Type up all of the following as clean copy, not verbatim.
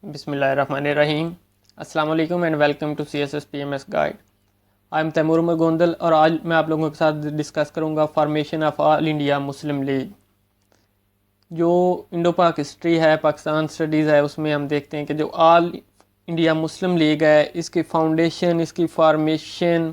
بسم اللہ الرحمن الرحیم۔ السلام علیکم and welcome to CSS/PMS guide. I'm Taimur Gondal اور آج میں آپ لوگوں کے ساتھ ڈسکس کروں گا formation of all India Muslim League. جو انڈو پاک ہسٹری ہے، پاکستان اسٹڈیز ہے، اس میں ہم دیکھتے ہیں کہ جو آل انڈیا مسلم لیگ ہے، اس کی فاؤنڈیشن، اس کی فارمیشن،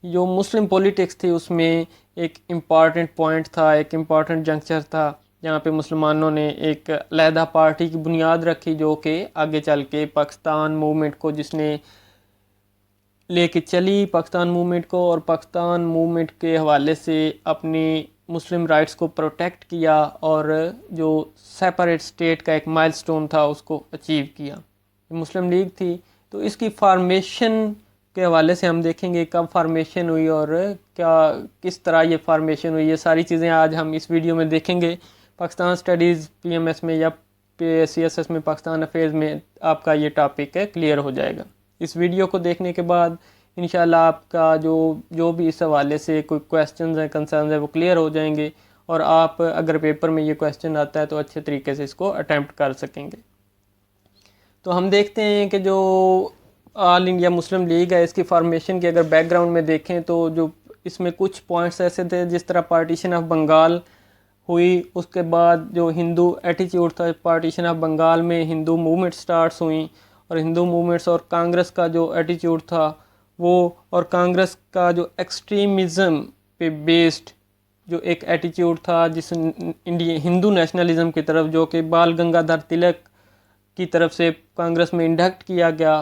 جو مسلم پولیٹکس تھی اس میں ایک امپارٹنٹ پوائنٹ تھا، ایک امپارٹنٹ جنکچر تھا جہاں پہ مسلمانوں نے ایک علیحدہ پارٹی کی بنیاد رکھی جو کہ آگے چل کے پاکستان موومنٹ کو جس نے لے کے چلی، پاکستان موومنٹ کو، اور پاکستان موومنٹ کے حوالے سے اپنی مسلم رائٹس کو پروٹیکٹ کیا اور جو سیپریٹ اسٹیٹ کا ایک مائل سٹون تھا اس کو اچیو کیا۔ مسلم لیگ تھی، تو اس کی فارمیشن کے حوالے سے ہم دیکھیں گے کب فارمیشن ہوئی اور کس طرح یہ فارمیشن ہوئی۔ یہ ساری چیزیں آج ہم اس ویڈیو میں دیکھیں گے۔ پاکستان اسٹڈیز PMS میں یا CSS میں، پاکستان افیئرز میں آپ کا یہ ٹاپک کلیئر ہو جائے گا۔ اس ویڈیو کو دیکھنے کے بعد انشاءاللہ آپ کا جو بھی اس حوالے سے کوئی کویسچنز ہیں، کنسرنز ہیں، وہ کلیئر ہو جائیں گے اور آپ اگر پیپر میں یہ کویسچن آتا ہے تو اچھے طریقے سے اس کو اٹیمپٹ کر سکیں گے۔ تو ہم دیکھتے ہیں کہ جو آل انڈیا مسلم لیگ ہے، اس کی فارمیشن کی اگر بیک گراؤنڈ میں دیکھیں تو جو اس میں کچھ پوائنٹس ایسے تھے، جس طرح پارٹیشن آف بنگال ہوئی، اس کے بعد جو ہندو ایٹیچیوڈ تھا پارٹیشن آف بنگال میں، ہندو موومنٹ سٹارٹس ہوئیں، اور ہندو موومنٹس اور کانگریس کا جو ایٹیچیوڈ تھا وہ، اور کانگریس کا جو ایکسٹریمزم پہ بیسڈ جو ایک ایٹیچیوڈ تھا جس ہندو نیشنلزم کی طرف، جو کہ بال گنگادھر تلک کی طرف سے کانگریس میں انجیکٹ کیا گیا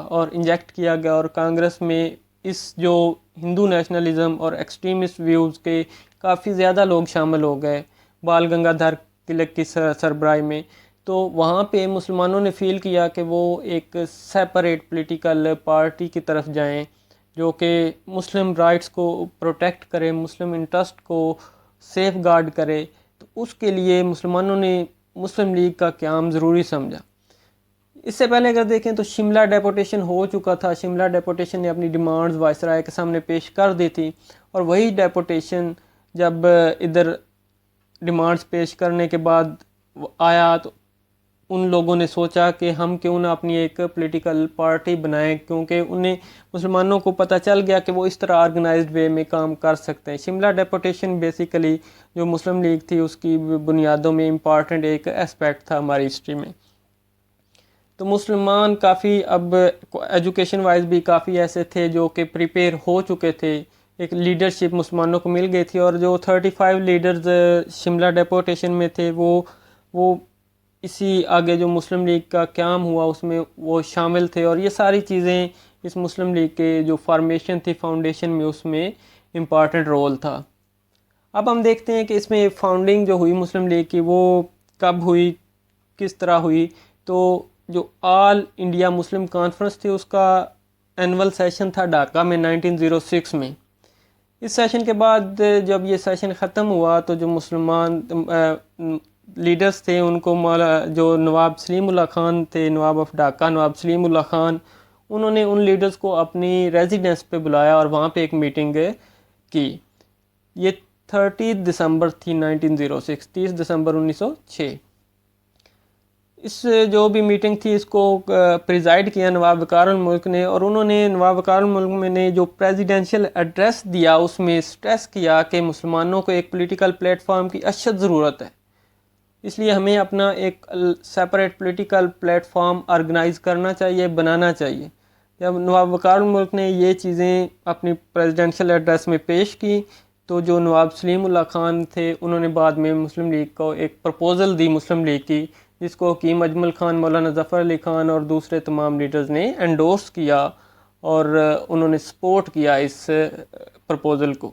اور کانگریس میں اس جو ہندو نیشنلزم اور ایکسٹریمسٹ ویوز کے کافی زیادہ لوگ شامل ہو گئے بال گنگادھر تلک کی سربراہی میں۔ تو وہاں پہ مسلمانوں نے فیل کیا کہ وہ ایک سیپریٹ پولیٹیکل پارٹی کی طرف جائیں جو کہ مسلم رائٹس کو پروٹیکٹ کرے، مسلم انٹرسٹ کو سیف گارڈ کرے۔ تو اس کے لیے مسلمانوں نے مسلم لیگ کا قیام ضروری سمجھا۔ اس سے پہلے اگر دیکھیں تو شملہ ڈیپوٹیشن ہو چکا تھا، شملہ ڈیپوٹیشن نے اپنی ڈیمانڈز وائسرائے کے سامنے پیش کر دی تھی، اور وہی ڈیپوٹیشن جب ادھر ڈیمانڈز پیش کرنے کے بعد آیا تو ان لوگوں نے سوچا کہ ہم کیوں نہ اپنی ایک پولیٹیکل پارٹی بنائیں، کیونکہ انہیں مسلمانوں کو پتہ چل گیا کہ وہ اس طرح آرگنائزڈ وے میں کام کر سکتے ہیں۔ شملہ ڈیپوٹیشن بیسیکلی جو مسلم لیگ تھی اس کی بنیادوں میں امپارٹنٹ ایک اسپیکٹ تھا ہماری ہسٹری میں۔ تو مسلمان کافی اب ایجوکیشن وائز بھی کافی ایسے تھے جو کہ پریپیئر ہو چکے تھے، ایک لیڈرشپ مسلمانوں کو مل گئی تھی، اور جو 35 لیڈرز شملہ ڈیپوٹیشن میں تھے وہ اسی آگے جو مسلم لیگ کا قیام ہوا اس میں وہ شامل تھے، اور یہ ساری چیزیں اس مسلم لیگ کے جو فارمیشن تھی، فاؤنڈیشن میں، اس میں امپارٹنٹ رول تھا۔ اب ہم دیکھتے ہیں کہ اس میں فاؤنڈنگ جو ہوئی مسلم لیگ کی وہ کب ہوئی، کس طرح ہوئی۔ تو جو آل انڈیا مسلم کانفرنس تھی اس کا اینول سیشن تھا ڈھاکہ میں 1906 میں۔ اس سیشن کے بعد جب یہ سیشن ختم ہوا تو جو مسلمان لیڈرز تھے ان کو جو نواب سلیم اللہ خان تھے، نواب آف ڈھاکہ نواب سلیم اللہ خان، انہوں نے ان لیڈرز کو اپنی ریزیڈنس پہ بلایا اور وہاں پہ ایک میٹنگ کی۔ یہ 30 دسمبر تھی 1906، 30 دسمبر 1906۔ اس جو بھی میٹنگ تھی اس کو پریزائڈ کیا نواب وقار الملک نے، اور انہوں نے نواب وقار الملک نے جو پریزیڈنشل ایڈریس دیا اس میں سٹریس کیا کہ مسلمانوں کو ایک پولیٹیکل پلیٹ فارم کی اشد ضرورت ہے، اس لیے ہمیں اپنا ایک separate political platform organise کرنا چاہیے، بنانا چاہیے۔ جب نواب وقار الملک نے یہ چیزیں اپنی پریزیڈنشل ایڈریس میں پیش کی تو جو نواب سلیم اللہ خان تھے انہوں نے بعد میں مسلم لیگ کو ایک پرپوزل دی مسلم لیگ کی، جس کو حکیم اجمل خان، مولانا ظفر علی خان اور دوسرے تمام لیڈرز نے انڈورس کیا اور انہوں نے سپورٹ کیا اس پرپوزل کو۔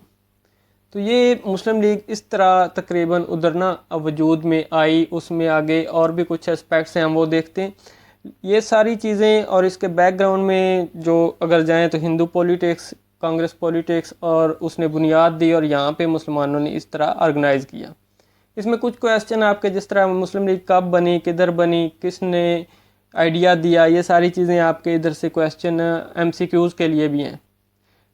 تو یہ مسلم لیگ اس طرح تقریباً ادھرنا وجود میں آئی۔ اس میں آگے اور بھی کچھ اسپیکٹس ہیں، ہم وہ دیکھتے ہیں۔ یہ ساری چیزیں اور اس کے بیک گراؤنڈ میں جو اگر جائیں تو ہندو پولیٹکس، کانگریس پولیٹکس، اور اس نے بنیاد دی اور یہاں پہ مسلمانوں نے اس طرح آرگنائز کیا۔ اس میں کچھ کویسچن آپ کے جس طرح مسلم لیگ کب بنی، کدھر بنی، کس نے آئیڈیا دیا، یہ ساری چیزیں آپ کے ادھر سے کویسچن MCQs کے لیے بھی ہیں۔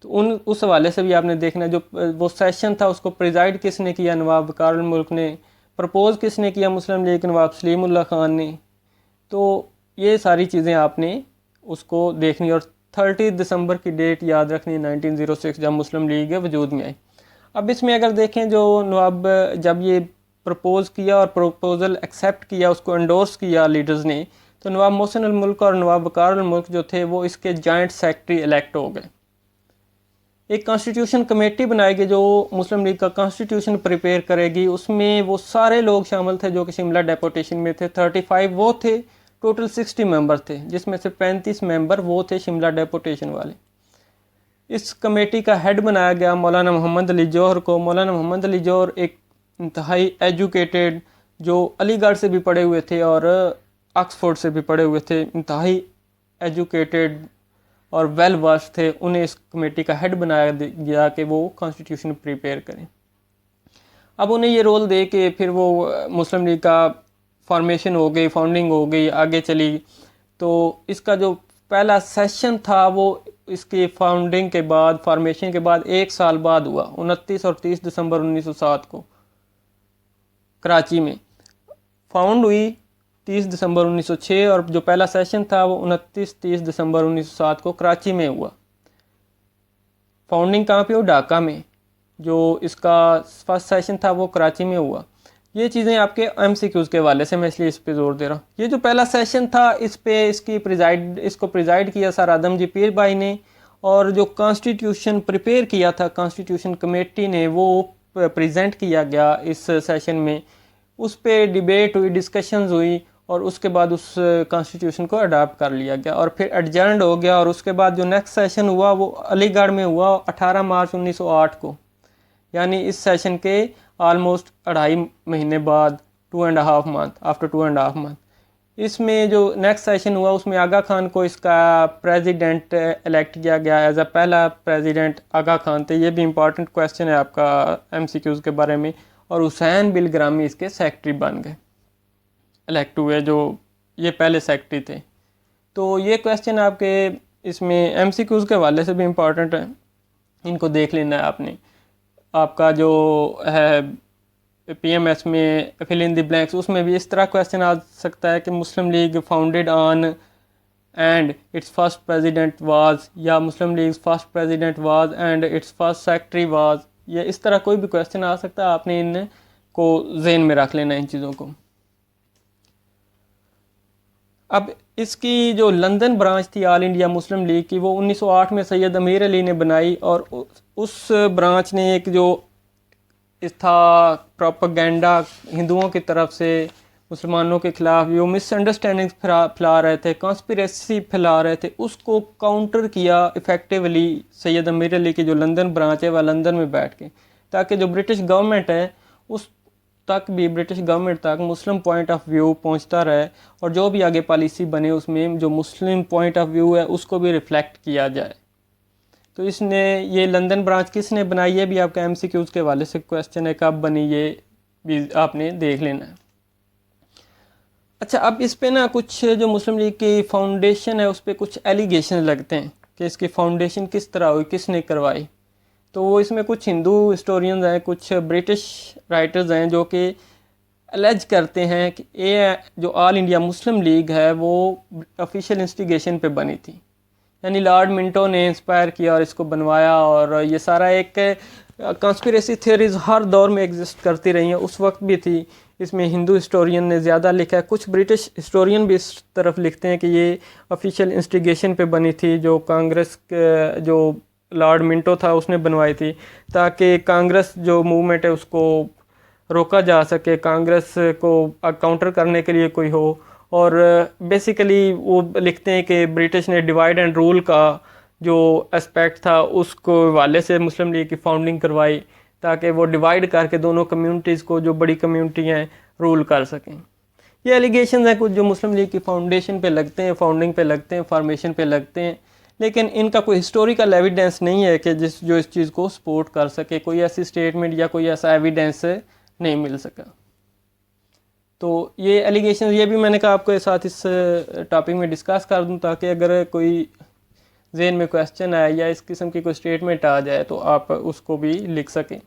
تو اس حوالے سے بھی آپ نے دیکھنا جو وہ سیشن تھا اس کو پریزائڈ کس نے کیا، نواب وقار الملک نے، پرپوز کس نے کیا مسلم لیگ، نواب سلیم اللہ خان نے۔ تو یہ ساری چیزیں آپ نے اس کو دیکھنی، اور 30 دسمبر کی ڈیٹ یاد رکھنی 1906 جب مسلم لیگ وجود میں آئی۔ اب اس میں اگر دیکھیں جو نواب جب یہ پرپوز کیا اور پروپوزل ایکسیپٹ کیا، اس کو انڈورس کیا لیڈرز نے، تو نواب محسن الملک اور نواب وقار الملک جو تھے وہ اس کے جوائنٹ سیکرٹری الیکٹ ہو گئے۔ ایک کانسٹیٹیوشن کمیٹی بنائی گئی جو مسلم لیگ کا کانسٹیٹیوشن پریپیئر کرے گی، اس میں وہ سارے لوگ شامل تھے جو کہ شملہ ڈیپوٹیشن میں تھے۔ 35 وہ تھے، ٹوٹل 60 ممبر تھے، جس میں سے 35 ممبر وہ تھے شملہ ڈیپوٹیشن والے۔ اس کمیٹی کا ہیڈ بنایا گیا مولانا محمد علی جوہر کو۔ مولانا محمد علی جوہر ایک انتہائی ایجوکیٹڈ، جو علی گڑھ سے بھی پڑھے ہوئے تھے اور آکسفورڈ سے بھی پڑھے ہوئے تھے، انتہائی ایجوکیٹڈ اور ویل ورس تھے، انہیں اس کمیٹی کا ہیڈ بنایا گیا کہ وہ کانسٹیٹیوشن پریپیئر کریں۔ اب انہیں یہ رول دے کہ پھر وہ مسلم لیگ کا فارمیشن ہو گئی، فاؤنڈنگ ہو گئی، آگے چلی۔ تو اس کا جو پہلا سیشن تھا وہ اس کی فاؤنڈنگ کے بعد، فارمیشن کے بعد 1 سال بعد ہوا، 29 اور 30 دسمبر 1907 کو کراچی میں فاؤنڈ ہوئی، 30 دسمبر 1906، اور جو پہلا سیشن تھا وہ 29-30 دسمبر 1907 کو کراچی میں ہوا۔ فاؤنڈنگ کہاں پہ ہو؟ ڈھاکہ میں۔ جو اس کا فرسٹ سیشن تھا وہ کراچی میں ہوا۔ یہ چیزیں آپ کے MCQs کے حوالے سے میں اس لیے اس پہ زور دے رہا ہوں۔ یہ جو پہلا سیشن تھا اس کو پریزائڈ کیا سر آدم جی پیر بھائی نے، اور جو کانسٹیٹیوشن پریپیئر کیا تھا کانسٹیٹیوشن کمیٹی نے وہ پریزنٹ کیا گیا اس سیشن میں۔ اس پہ ڈیبیٹ ہوئی، ڈسکشنز ہوئی، اور اس کے بعد اس کانسٹیٹیوشن کو اڈاپٹ کر لیا گیا اور پھر ایڈجرنڈ ہو گیا۔ اور اس کے بعد جو نیکسٹ سیشن ہوا وہ علی گڑھ میں ہوا 18 مارچ 1908 کو، یعنی اس سیشن کے آلموسٹ 2.5 مہینے بعد، 2.5 month، آفٹر 2.5 month۔ اس میں جو نیکسٹ سیشن ہوا اس میں آغا خان کو اس کا پریزیڈنٹ الیکٹ کیا گیا، ایز اے پہلا پریزیڈنٹ آغا خان تھے۔ یہ بھی امپورٹنٹ کویسچن ہے آپ کا MCQs کے بارے میں۔ اور حسین بل گرامی اس کے سیکرٹری بن گئے، الیکٹ ہوئے، جو یہ پہلے سیکرٹری تھے۔ تو یہ کویسچن آپ کے اس میں MCQs کے حوالے سے بھی امپورٹنٹ ہے، ان کو دیکھ لینا ہے آپ نے۔ آپ کا جو ہے PMS میں فل ان دی بلینکس، اس میں بھی اس طرح کویسچن آ سکتا ہے کہ Muslim League founded on and its first president was, یا Muslim League first president was and its first secretary was, یا اس طرح کوئی بھی کویسچن آ سکتا ہے۔ آپ نے ان کو ذہن میں رکھ لینا ان چیزوں کو۔ اب اس کی جو لندن برانچ تھی آل انڈیا مسلم لیگ کی، وہ 1908 میں سید امیر علی نے بنائی، اور اس برانچ نے ایک جو تھا پروپیگنڈا ہندوؤں کی طرف سے مسلمانوں کے خلاف، جو مس انڈرسٹینڈنگ پھیلا رہے تھے، کانسپریسی پھیلا رہے تھے، اس کو کاؤنٹر کیا افیکٹیولی سید امیر علی کی جو لندن برانچ ہے وہ لندن میں بیٹھ کے، تاکہ جو برٹش گورنمنٹ ہے اس تک بھی، برٹش گورنمنٹ تک مسلم پوائنٹ آف ویو پہنچتا رہے، اور جو بھی آگے پالیسی بنے اس میں جو مسلم پوائنٹ آف ویو ہے اس کو بھی ریفلیکٹ کیا جائے۔ تو اس نے یہ لندن برانچ کس نے بنائی ہے بھی آپ کا MCQs کے حوالے سے کویسچن ہے، کب بنی یہ بھی آپ نے دیکھ لینا ہے۔ اچھا، اب اس پہ نا کچھ جو مسلم لیگ کی فاؤنڈیشن ہے اس پہ کچھ ایلیگیشن لگتے ہیں کہ اس کی فاؤنڈیشن کس طرح ہوئی، کس نے کروائی۔ تو وہ اس میں کچھ ہندو ہسٹورینز ہیں، کچھ برٹش رائٹرز ہیں جو کہ الیج کرتے ہیں کہ یہ جو آل انڈیا مسلم لیگ ہے وہ آفیشیل انسٹیگیشن پہ بنی تھی، یعنی لارڈ منٹو نے انسپائر کیا اور اس کو بنوایا، اور یہ سارا ایک کانسپریسی تھیوریز ہر دور میں ایگزسٹ کرتی رہی ہیں، اس وقت بھی تھی۔ اس میں ہندو ہسٹورین نے زیادہ لکھا ہے، کچھ برٹش ہسٹورین بھی اس طرف لکھتے ہیں کہ یہ آفیشیل انسٹیگیشن پہ بنی تھی، جو کانگریس جو لارڈ منٹو تھا اس نے بنوائی تھی، تاکہ کانگریس جو موومنٹ ہے اس کو روکا جا سکے، کانگریس کو کاؤنٹر کرنے کے لیے کوئی ہو۔ اور بیسیکلی وہ لکھتے ہیں کہ برٹش نے ڈیوائڈ اینڈ رول کا جو اسپیکٹ تھا اس کو حوالے سے مسلم لیگ کی فاؤنڈنگ کروائی، تاکہ وہ ڈیوائڈ کر کے دونوں کمیونٹیز کو، جو بڑی کمیونٹی ہیں، رول کر سکیں۔ یہ ایلیگیشنز ہیں کچھ جو مسلم لیگ کی فاؤنڈیشن پہ لگتے ہیں، فاؤنڈنگ پہ لگتے ہیں، فارمیشن پہ لگتے ہیں، لیکن ان کا کوئی ہسٹوریکل ایویڈنس نہیں ہے کہ جو اس چیز کو سپورٹ کر سکے، کوئی ایسی اسٹیٹمنٹ یا کوئی ایسا ایویڈنس نہیں مل سکا۔ تو یہ ایلیگیشنز، یہ بھی میں نے کہا آپ کے ساتھ اس ٹاپک میں ڈسکس کر دوں، تاکہ اگر کوئی ذہن میں کویسچن آئے یا اس قسم کی کوئی اسٹیٹمنٹ آ جائے تو آپ اس کو بھی لکھ سکیں۔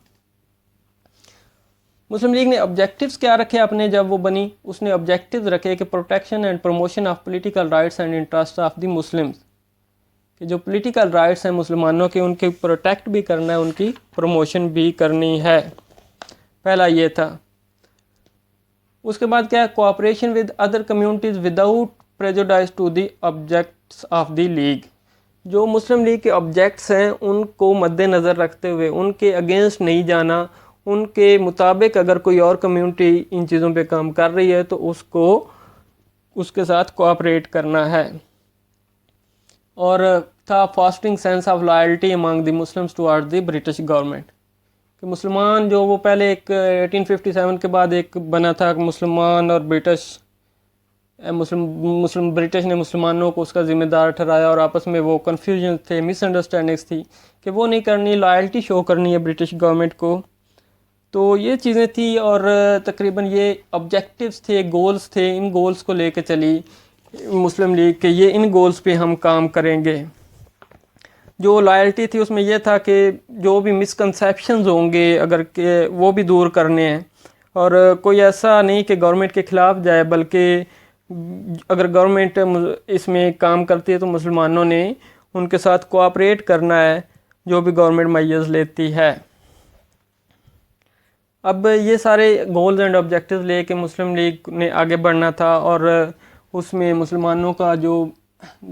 مسلم لیگ نے آبجیکٹیوز کیا رکھے اپنے جب وہ بنی؟ اس نے آبجیکٹیوز رکھے کہ protection and promotion of political rights and interest of the Muslims, کہ جو پولیٹیکل رائٹس ہیں مسلمانوں کے ان کے پروٹیکٹ بھی کرنا ہے، ان کی پروموشن بھی کرنی ہے، پہلا یہ تھا۔ اس کے بعد کیا ہے؟ Cooperation with other communities without prejudice to the objects of the League, جو مسلم لیگ کے آبجیکٹس ہیں ان کو مد نظر رکھتے ہوئے ان کے اگینسٹ نہیں جانا، ان کے مطابق اگر کوئی اور کمیونٹی ان چیزوں پہ کام کر رہی ہے تو اس کے ساتھ کوآپریٹ کرنا ہے۔ اور تھا fasting sense of loyalty among the Muslims ٹوارڈ the British government, کہ مسلمان جو وہ پہلے ایک 1857 کے بعد ایک بنا تھا مسلمان اور برٹش، برٹش نے مسلمانوں کو اس کا ذمہ دار ٹھہرایا اور آپس میں وہ کنفیوژن تھے، مس انڈرسٹینڈنگس تھی کہ وہ نہیں کرنی، لائلٹی شو کرنی ہے برٹش گورنمنٹ کو۔ تو یہ چیزیں تھیں اور تقریباً یہ آبجیکٹیوز تھے، گولز تھے، ان گولز کو لے کے چلی مسلم لیگ کہ یہ ان گولز پہ ہم کام کریں گے۔ جو لائلٹی تھی اس میں یہ تھا کہ جو بھی مسکنسیپشنز ہوں گے اگر کہ وہ بھی دور کرنے ہیں، اور کوئی ایسا نہیں کہ گورنمنٹ کے خلاف جائے، بلکہ اگر گورنمنٹ اس میں کام کرتی ہے تو مسلمانوں نے ان کے ساتھ کوآپریٹ کرنا ہے جو بھی گورنمنٹ میجرز لیتی ہے۔ اب یہ سارے گولز اینڈ آبجیکٹیوز لے کے مسلم لیگ نے آگے بڑھنا تھا، اور اس میں مسلمانوں کا جو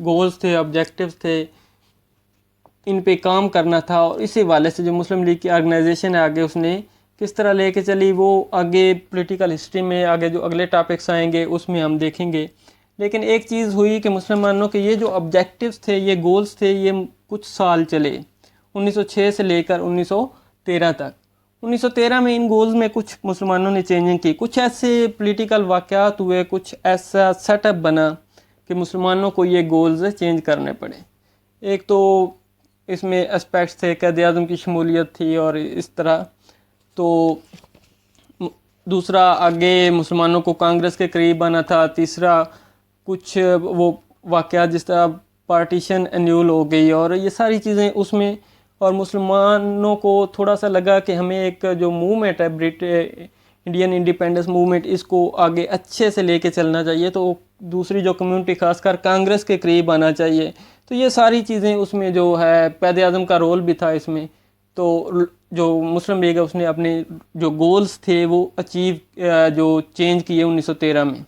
گولز تھے، آبجیکٹیوز تھے، ان پہ کام کرنا تھا، اور اسی حوالے سے جو مسلم لیگ کی آرگنائزیشن ہے آگے اس نے کس طرح لے کے چلی، وہ آگے پولیٹیکل ہسٹری میں آگے جو اگلے ٹاپکس آئیں گے اس میں ہم دیکھیں گے۔ لیکن ایک چیز ہوئی کہ مسلمانوں کے یہ جو آبجیکٹیوز تھے، یہ گولز تھے، یہ کچھ سال چلے، 1906 سے لے کر 1913 تک۔ 1913 میں ان گولز میں کچھ مسلمانوں نے چینجنگ کی، کچھ ایسے پولیٹیکل واقعات ہوئے، کچھ ایسا سیٹ اپ بنا کہ مسلمانوں کو یہ گولز چینج کرنے پڑے۔ ایک تو اس میں اسپیکٹس تھے، قائد اعظم کی شمولیت تھی اور اس طرح، تو دوسرا آگے مسلمانوں کو کانگریس کے قریب آنا تھا، تیسرا کچھ وہ واقعات جس طرح پارٹیشن انیول ہو گئی، اور یہ ساری چیزیں اس میں، اور مسلمانوں کو تھوڑا سا لگا کہ ہمیں ایک جو موومنٹ ہے انڈین انڈیپینڈنس موومنٹ، اس کو آگے اچھے سے لے کے چلنا چاہیے، تو دوسری جو کمیونٹی خاص کر کانگریس کے قریب آنا چاہیے۔ تو یہ ساری چیزیں اس میں جو ہے قائد اعظم کا رول بھی تھا اس میں، تو جو مسلم لیگ ہے اس نے اپنے جو گولز تھے وہ جو چینج کیے 1913 میں۔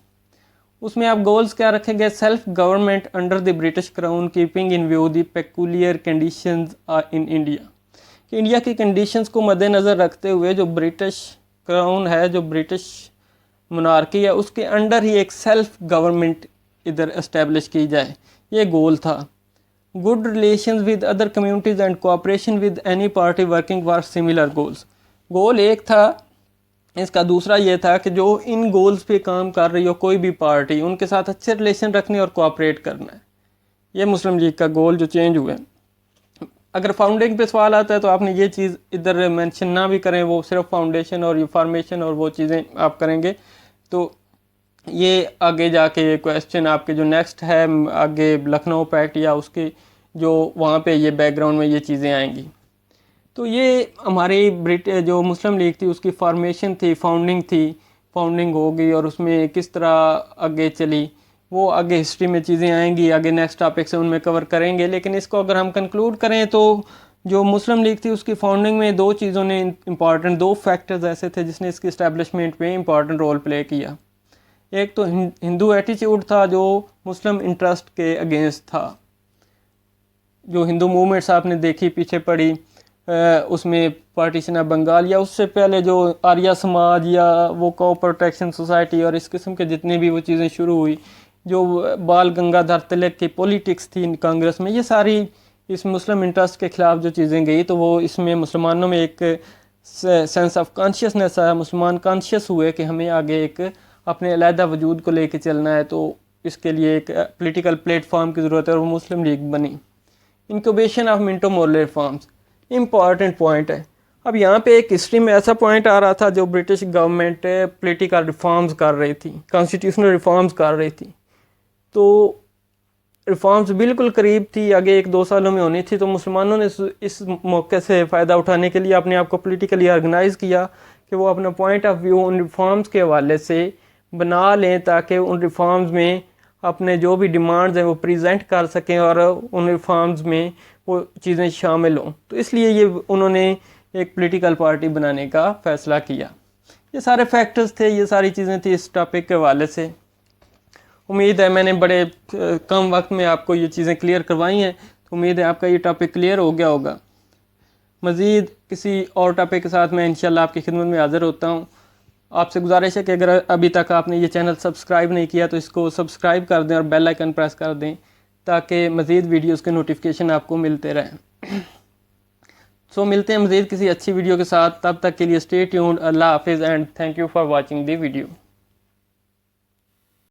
اس میں آپ گولز کیا رکھیں گے؟ Self government under the British crown keeping in view the peculiar conditions in India, کہ انڈیا کی کنڈیشنز کو مد نظر رکھتے ہوئے جو برٹش کراؤن ہے، جو برٹش منارکی ہے، اس کے انڈر ہی ایک سیلف گورنمنٹ ادھر اسٹیبلش کی جائے، یہ گول تھا۔ Good relations with other communities and cooperation with any party working for similar goals, goal ایک تھا اس کا۔ دوسرا یہ تھا کہ جو ان گولز پہ کام کر رہی ہو کوئی بھی پارٹی، ان کے ساتھ اچھے ریلیشن رکھنے اور کوآپریٹ کرنا ہے، یہ مسلم لیگ کا گول جو چینج ہوئے۔ اگر فاؤنڈنگ پہ سوال آتا ہے تو آپ نے یہ چیز ادھر مینشن نہ بھی کریں، وہ صرف فاؤنڈیشن اور فارمیشن اور وہ چیزیں آپ کریں گے تو یہ آگے جا کے کویسچن آپ کے جو نیکسٹ ہے آگے لکھنؤ پیکٹ یا اس کے جو وہاں پہ یہ بیک گراؤنڈ میں یہ چیزیں آئیں گی۔ تو یہ ہماری جو مسلم لیگ تھی اس کی فارمیشن تھی، فاؤنڈنگ تھی، فاؤنڈنگ ہو گئی اور اس میں کس طرح آگے چلی، وہ آگے ہسٹری میں چیزیں آئیں گی، آگے نیکسٹ ٹاپک سے ان میں کور کریں گے۔ لیکن اس کو اگر ہم کنکلوڈ کریں تو جو مسلم لیگ تھی اس کی فاؤنڈنگ میں دو چیزوں نے امپارٹنٹ، دو فیکٹرز ایسے تھے جس نے اس کی اسٹیبلشمنٹ میں امپارٹنٹ رول پلے کیا۔ ایک تو ہندو ایٹیچیوڈ تھا جو مسلم انٹرسٹ کے اگینسٹ تھا، جو ہندو موومنٹس آپ نے دیکھی پیچھے پڑی، اس میں پارٹیشن آف بنگال یا اس سے پہلے جو آریہ سماج یا وہ کو پروٹیکشن سوسائٹی اور اس قسم کے جتنی بھی وہ چیزیں شروع ہوئی، جو بال گنگادھر تلک کی پولیٹکس تھی کانگریس میں، یہ ساری اس مسلم انٹرسٹ کے خلاف جو چیزیں گئی، تو وہ اس میں مسلمانوں میں ایک سینس آف کانشیسنیس آیا، مسلمان کانشیس ہوئے کہ ہمیں آگے ایک اپنے علیحدہ وجود کو لے کے چلنا ہے، تو اس کے لیے ایک پولیٹیکل پلیٹ فارم کی ضرورت ہے اور وہ مسلم لیگ بنی۔ Incubation of Minto Morley reforms important point ہے۔ اب یہاں پہ ایک ہسٹری میں ایسا پوائنٹ آ رہا تھا جو برٹش گورنمنٹ پولیٹیکل ریفارمز کر رہی تھی، کانسٹیٹیوشنل ریفارمز کر رہی تھی، تو ریفارمز بالکل قریب تھی، آگے 1-2 سالوں میں ہونی تھی، تو مسلمانوں نے اس موقع سے فائدہ اٹھانے کے لیے اپنے آپ کو پولیٹیکلی آرگنائز کیا کہ وہ اپنا پوائنٹ آف ویو ان ریفارمز کے حوالے سے بنا لیں تاکہ ان ریفارمز میں اپنے جو بھی ڈیمانڈز ہیں وہ پریزنٹ کر سکیں اور ان ریفارمز میں وہ چیزیں شامل ہوں. تو اس لیے یہ انہوں نے ایک پولیٹیکل پارٹی بنانے کا فیصلہ کیا. یہ سارے فیکٹرز تھے, یہ ساری چیزیں تھیں اس ٹاپک کے حوالے سے. امید ہے میں نے بڑے کم وقت میں آپ کو یہ چیزیں کلیئر کروائی ہیں. تو امید ہے آپ کا یہ ٹاپک کلیئر ہو گیا ہوگا. مزید کسی اور ٹاپک کے ساتھ میں انشاءاللہ آپ کی خدمت میں حاضر ہوتا ہوں. آپ سے گزارش ہے کہ اگر ابھی تک آپ نے یہ چینل سبسکرائب نہیں کیا تو اس کو سبسکرائب کر دیں اور بیل آئیکن پریس کر دیں تاکہ مزید ویڈیوز کے نوٹیفیکیشن آپ کو ملتے رہیں. سو ملتے ہیں مزید کسی اچھی ویڈیو کے ساتھ. تب تک کے لیے اسٹے ٹیونڈ. اللہ حافظ and thank you for watching the video.